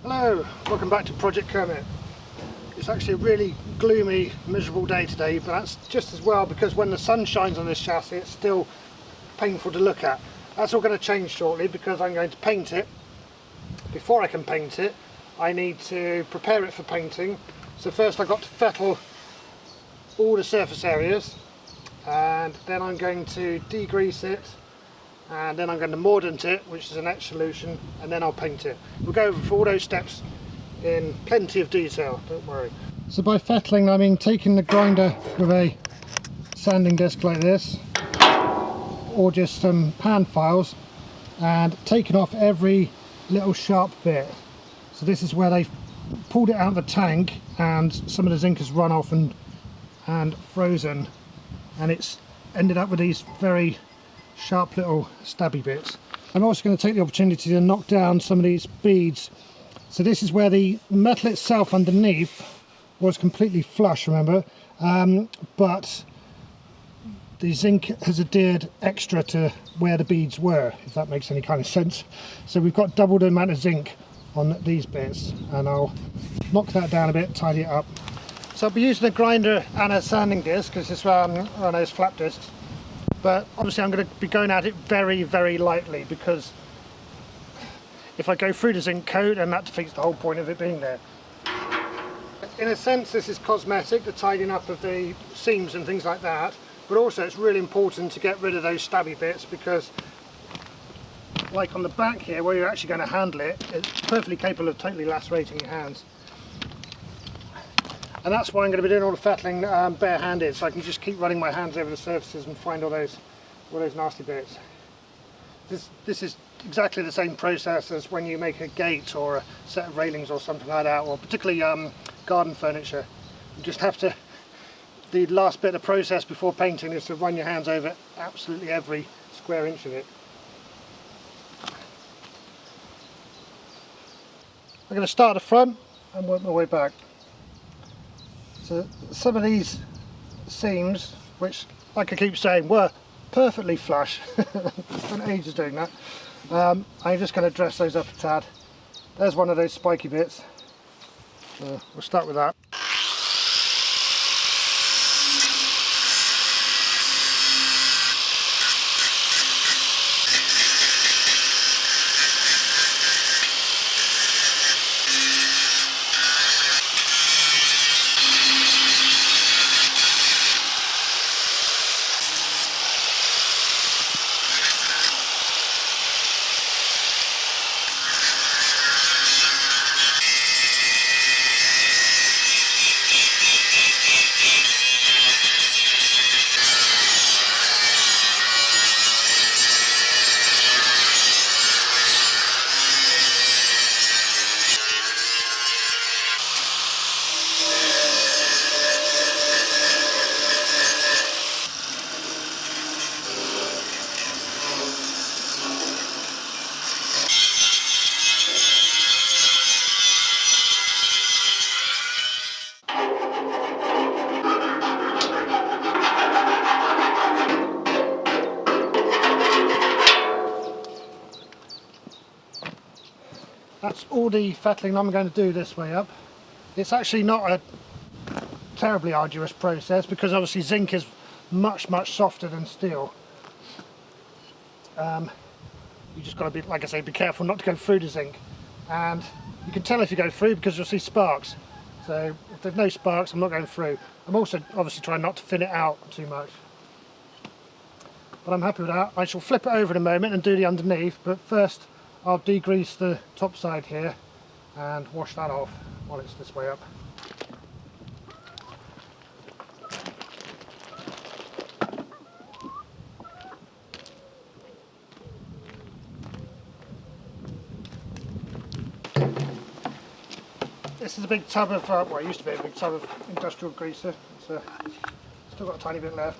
Hello, welcome back to Project Kermit. It's actually a really gloomy, miserable day today, but that's just as well because when the sun shines on this chassis it's still painful to look at. That's all going to change shortly because I'm going to paint it. Before I can paint it, I need to prepare it for painting. So first I've got to fettle all the surface areas, and then I'm going to degrease it, and then I'm going to mordant it, which is an etch solution, and then I'll paint it. We'll go over all those steps in plenty of detail, don't worry. So by fettling I mean taking the grinder with a sanding disc like this, or just some pan files, and taking off every little sharp bit. So this is where they've pulled it out of the tank and some of the zinc has run off and frozen, and it's ended up with these very sharp little stabby bits. I'm also going to take the opportunity to knock down some of these beads. So this is where the metal itself underneath was completely flush, remember, but the zinc has adhered extra to where the beads were, if that makes any kind of sense. So we've got double the amount of zinc on these bits, and I'll knock that down a bit, tidy it up. So I'll be using a grinder and a sanding disc because this one on those flap discs, but obviously I'm going to be going at it very, very lightly because if I go through the zinc coat, then that defeats the whole point of it being there. In a sense this is cosmetic, the tidying up of the seams and things like that, but also it's really important to get rid of those stabby bits because, like on the back here where you're actually going to handle it, it's perfectly capable of totally lacerating your hands. And that's why I'm going to be doing all the fettling bare-handed, so I can just keep running my hands over the surfaces and find all those nasty bits. This is exactly the same process as when you make a gate or a set of railings or something like that, or particularly garden furniture. You just have to, the last bit of the process before painting is to run your hands over absolutely every square inch of it. I'm going to start at the front and work my way back. So some of these seams, which like I keep saying were perfectly flush, spent ages doing that, I'm just going to dress those up a tad. There's one of those spiky bits, so we'll start with that. That's all the fettling I'm going to do this way up. It's actually not a terribly arduous process because obviously zinc is much softer than steel. You just got to be, like I say, be careful not to go through the zinc, and you can tell if you go through because you'll see sparks. So if there's no sparks, I'm not going through. I'm also obviously trying not to thin it out too much, but I'm happy with that. I shall flip it over in a moment and do the underneath, but first I'll degrease the top side here and wash that off while it's this way up. This is a big tub of, well, it used to be a big tub of industrial greaser. It's still got a tiny bit left.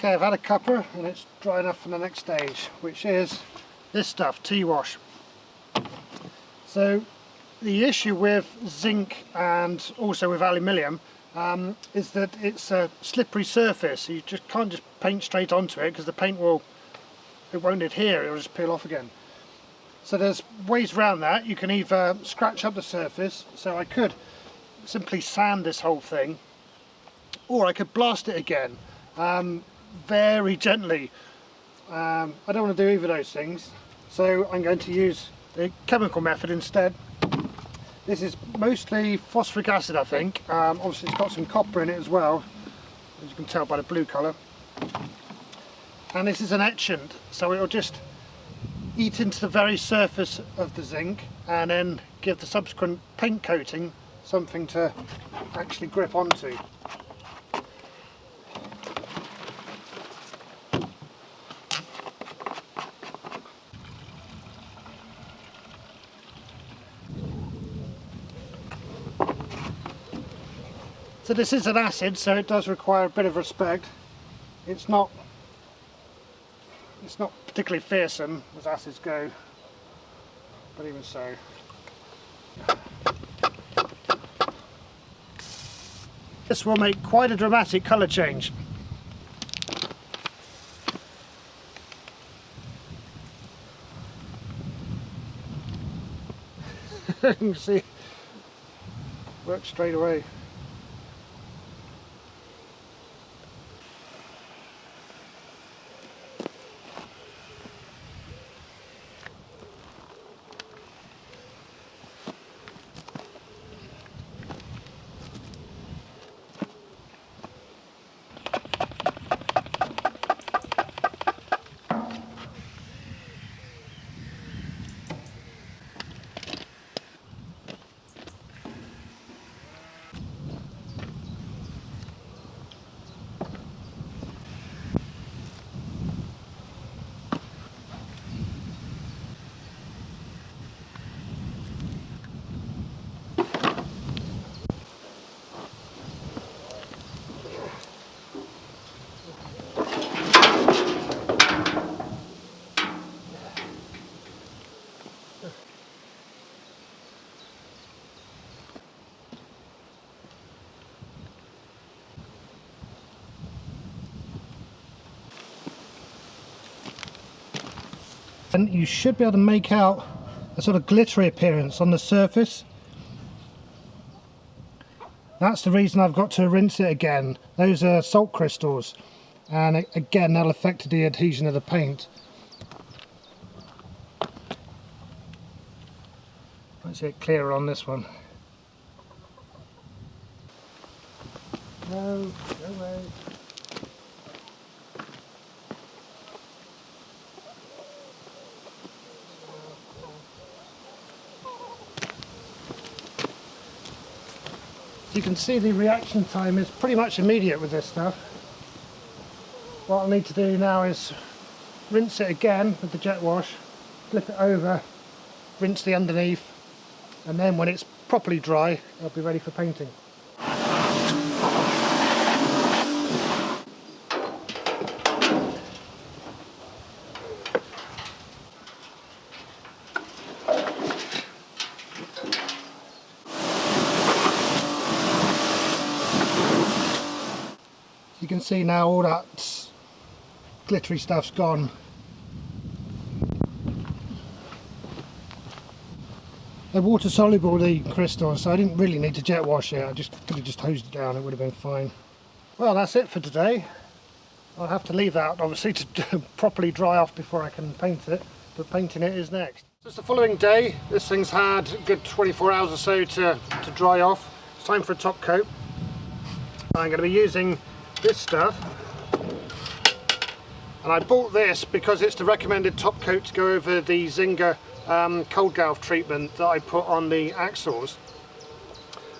Okay, I've had a cupper and it's dry enough for the next stage, which is this stuff, T-wash. So the issue with zinc and also with aluminium is that it's a slippery surface. You just can't just paint straight onto it because the paint won't adhere, it'll just peel off again. So there's ways around that. You can either scratch up the surface, so I could simply sand this whole thing, or I could blast it again very gently. I don't want to do either of those things, so I'm going to use the chemical method instead. This is mostly phosphoric acid, I think. Obviously it's got some copper in it as well, as you can tell by the blue colour. And this is an etchant, so it'll just eat into the very surface of the zinc and then give the subsequent paint coating something to actually grip onto. So this is an acid, so it does require a bit of respect. It's not particularly fearsome as acids go, but even so. This will make quite a dramatic colour change. You can see, works straight away. And you should be able to make out a sort of glittery appearance on the surface. That's the reason I've got to rinse it again. Those are salt crystals, and again that'll affect the adhesion of the paint. Let's get clearer on this one. No, no way. You can see the reaction time is pretty much immediate with this stuff. What I'll need to do now is rinse it again with the jet wash, flip it over, rinse the underneath, and then when it's properly dry, it'll be ready for painting. You can see now all that glittery stuff's gone. They're water soluble, the crystals, so I didn't really need to jet wash it. I could have just hosed it down, it would have been fine. Well, that's it for today. I'll have to leave that obviously to properly dry off before I can paint it, but painting it is next. Just the following day, this thing's had a good 24 hours or so to dry off. It's time for a top coat. I'm going to be using this stuff, and I bought this because it's the recommended top coat to go over the Zinger cold galv treatment that I put on the axles,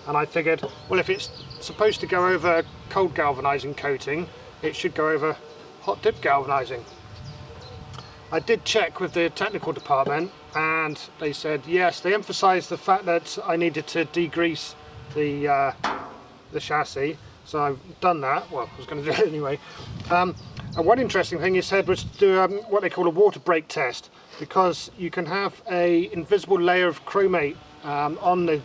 and I figured, well, if it's supposed to go over cold galvanizing coating, it should go over hot dip galvanizing. I did check with the technical department and they said yes, they emphasized the fact that I needed to degrease the chassis. So I've done that. Well, I was going to do it anyway. And one interesting thing he said was to do what they call a water break test, because you can have a invisible layer of chromate on the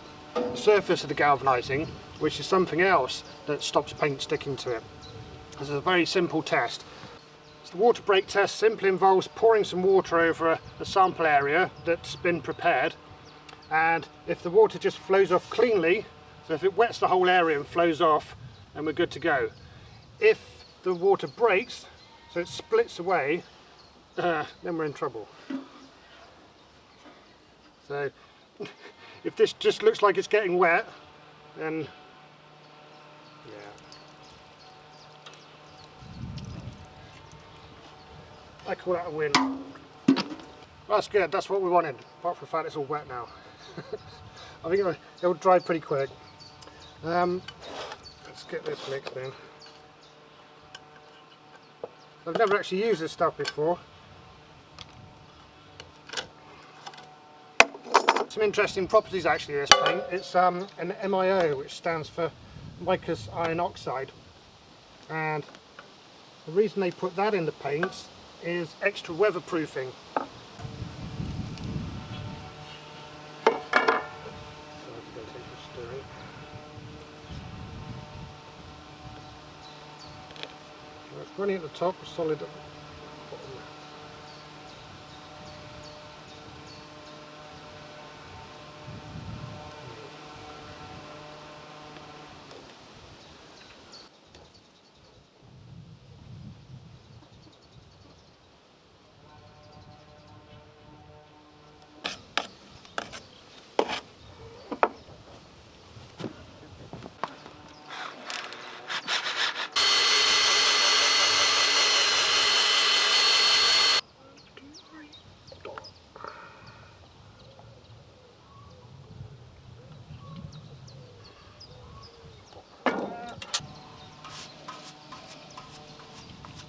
surface of the galvanizing, which is something else that stops paint sticking to it. This is a very simple test. So the water break test simply involves pouring some water over a sample area that's been prepared, and if the water just flows off cleanly, so if it wets the whole area and flows off, then we're good to go. If the water breaks, so it splits away, then we're in trouble. So if this just looks like it's getting wet, then yeah. I call that a win. That's good, that's what we wanted, apart from the fact it's all wet now. I think it'll dry pretty quick. Let's get this mixed in. I've never actually used this stuff before. Some interesting properties actually of this paint. It's an MIO, which stands for mica's iron oxide, and the reason they put that in the paints is extra weatherproofing. It's running at the top, solid at the bottom.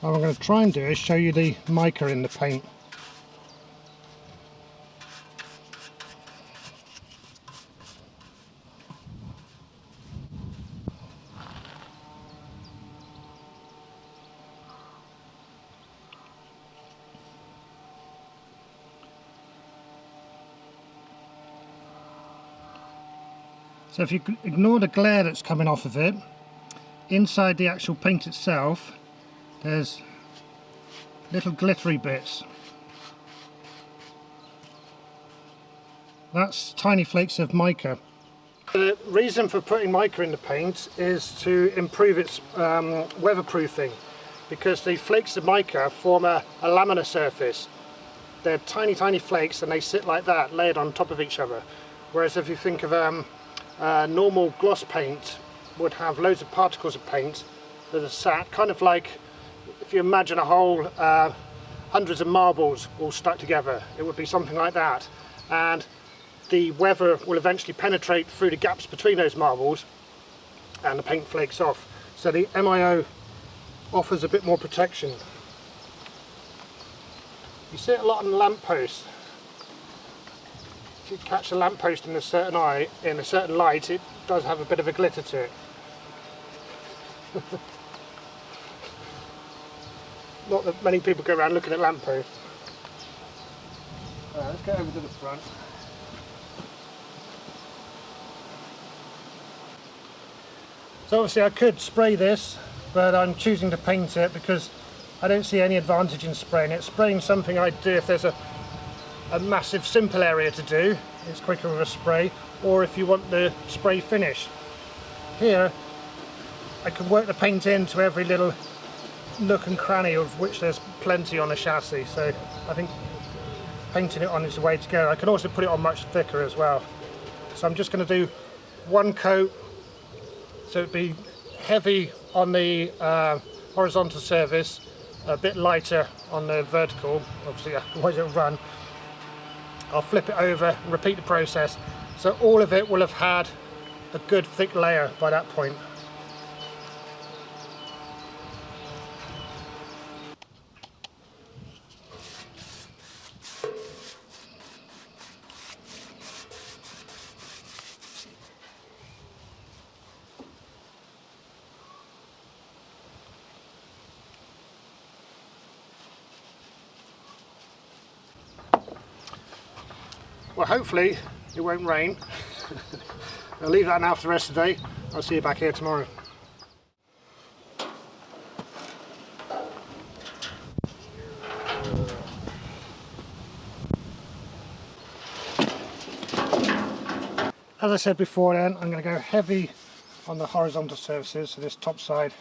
What I'm going to try and do is show you the mica in the paint. So if you ignore the glare that's coming off of it, inside the actual paint itself there's little glittery bits. That's tiny flakes of mica. The reason for putting mica in the paint is to improve its weatherproofing, because the flakes of mica form a laminar surface. They're tiny flakes and they sit like that, layered on top of each other. Whereas if you think of normal gloss paint would have loads of particles of paint that are sat kind of like, if you imagine a whole hundreds of marbles all stuck together, it would be something like that, and the weather will eventually penetrate through the gaps between those marbles and the paint flakes off. So the MIO offers a bit more protection. You see it a lot on lampposts. If you catch a lamppost in a certain light, it does have a bit of a glitter to it. Not that many people go around looking at lampposts. Let's get over to the front. So obviously I could spray this, but I'm choosing to paint it because I don't see any advantage in spraying it. Spraying something I'd do if there's a massive simple area to do, it's quicker with a spray, or if you want the spray finish. Here I can work the paint into every little nook and cranny, of which there's plenty on the chassis, so I think painting it on is the way to go. I can also put it on much thicker as well. So I'm just going to do one coat, so it'd be heavy on the horizontal surface, a bit lighter on the vertical, obviously otherwise it'll run. I'll flip it over and repeat the process, so all of it will have had a good thick layer by that point. Well, hopefully it won't rain. I'll leave that now for the rest of the day. I'll see you back here tomorrow. As I said before then, I'm going to go heavy on the horizontal surfaces, so this top side,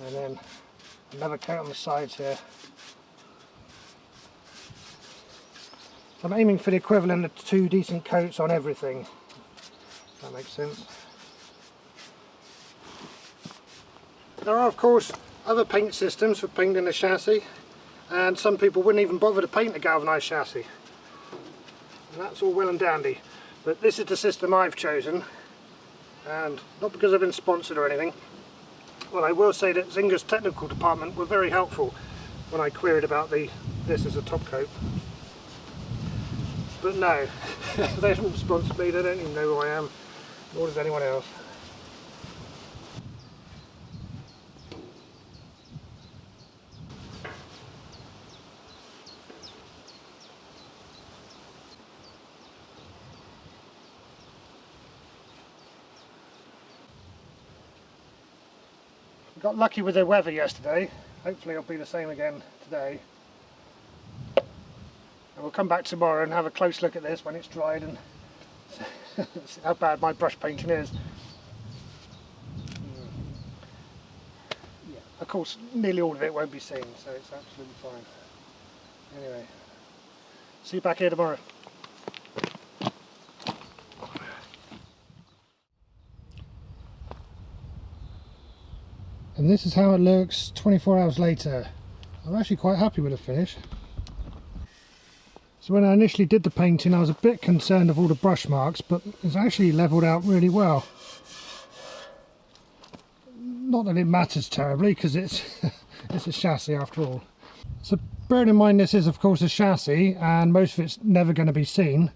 and then another coat on the sides here. So I'm aiming for the equivalent of 2 decent coats on everything, if that makes sense. There are of course other paint systems for painting the chassis, and some people wouldn't even bother to paint a galvanised chassis. And that's all well and dandy, but this is the system I've chosen, and not because I've been sponsored or anything. Well, I will say that Zynga's technical department were very helpful when I queried about this as a top coat. But no, they haven't sponsored me, they don't even know who I am, nor does anyone else. Got lucky with the weather yesterday, hopefully it'll be the same again today. And we'll come back tomorrow and have a close look at this when it's dried and see how bad my brush painting is. Yeah, of course nearly all of it won't be seen, so it's absolutely fine. Anyway, see you back here tomorrow. And this is how it looks 24 hours later. I'm actually quite happy with the finish. So when I initially did the painting I was a bit concerned of all the brush marks, but it's actually levelled out really well. Not that it matters terribly because it's it's a chassis after all. So bearing in mind this is of course a chassis and most of it's never going to be seen,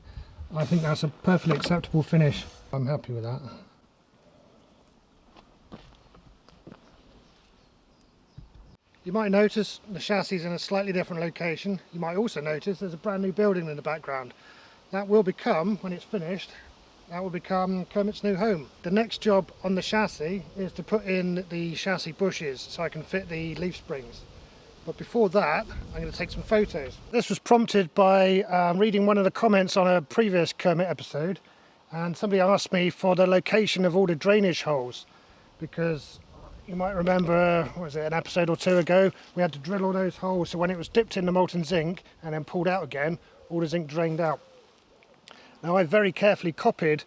I think that's a perfectly acceptable finish. I'm happy with that. You might notice the chassis is in a slightly different location. You might also notice there's a brand new building in the background. That will become, when it's finished, that will become Kermit's new home. The next job on the chassis is to put in the chassis bushes so I can fit the leaf springs. But before that, I'm going to take some photos. This was prompted by reading one of the comments on a previous Kermit episode, and somebody asked me for the location of all the drainage holes, because you might remember, what was it, an episode or 2 ago, we had to drill all those holes so when it was dipped in the molten zinc and then pulled out again, all the zinc drained out. Now I very carefully copied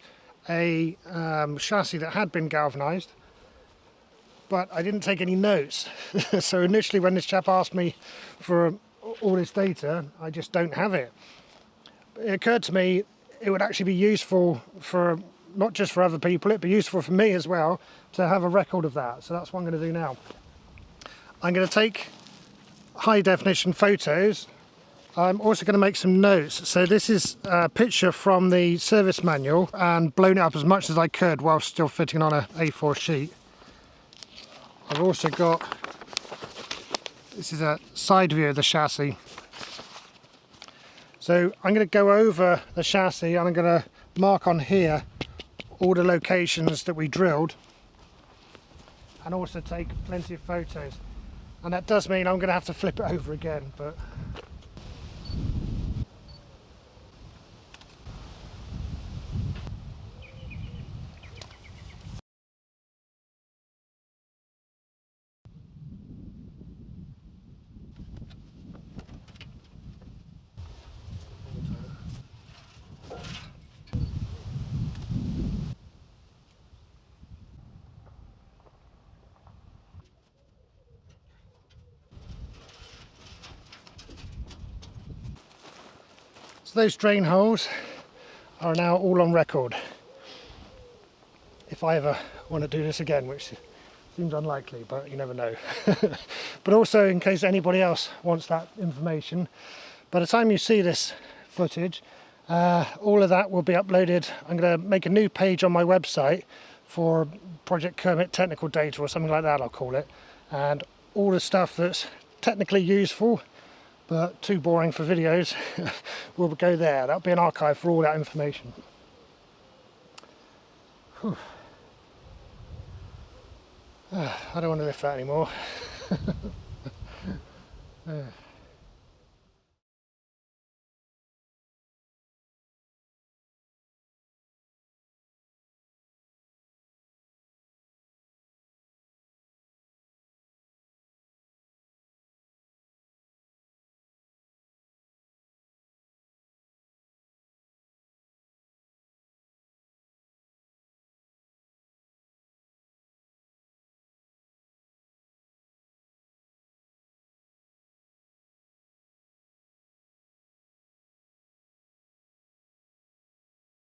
a chassis that had been galvanised, but I didn't take any notes. So initially when this chap asked me for all this data, I just don't have it. It occurred to me it would actually be useful for, not just for other people, it'd be useful for me as well to have a record of that. So that's what I'm going to do now. I'm going to take high definition photos. I'm also going to make some notes. So this is a picture from the service manual and blown it up as much as I could while still fitting on a A4 sheet. I've also got, this is a side view of the chassis. So I'm going to go over the chassis and I'm going to mark on here all the locations that we drilled and also take plenty of photos. And that does mean I'm going to have to flip it over again, but so those drain holes are now all on record. If I ever want to do this again, which seems unlikely, but you never know. But also in case anybody else wants that information, by the time you see this footage, all of that will be uploaded. I'm going to make a new page on my website for Project Kermit Technical Data or something like that, I'll call it. And all the stuff that's technically useful but too boring for videos. We'll go there. That'll be an archive for all that information. Whew. I don't want to lift that anymore.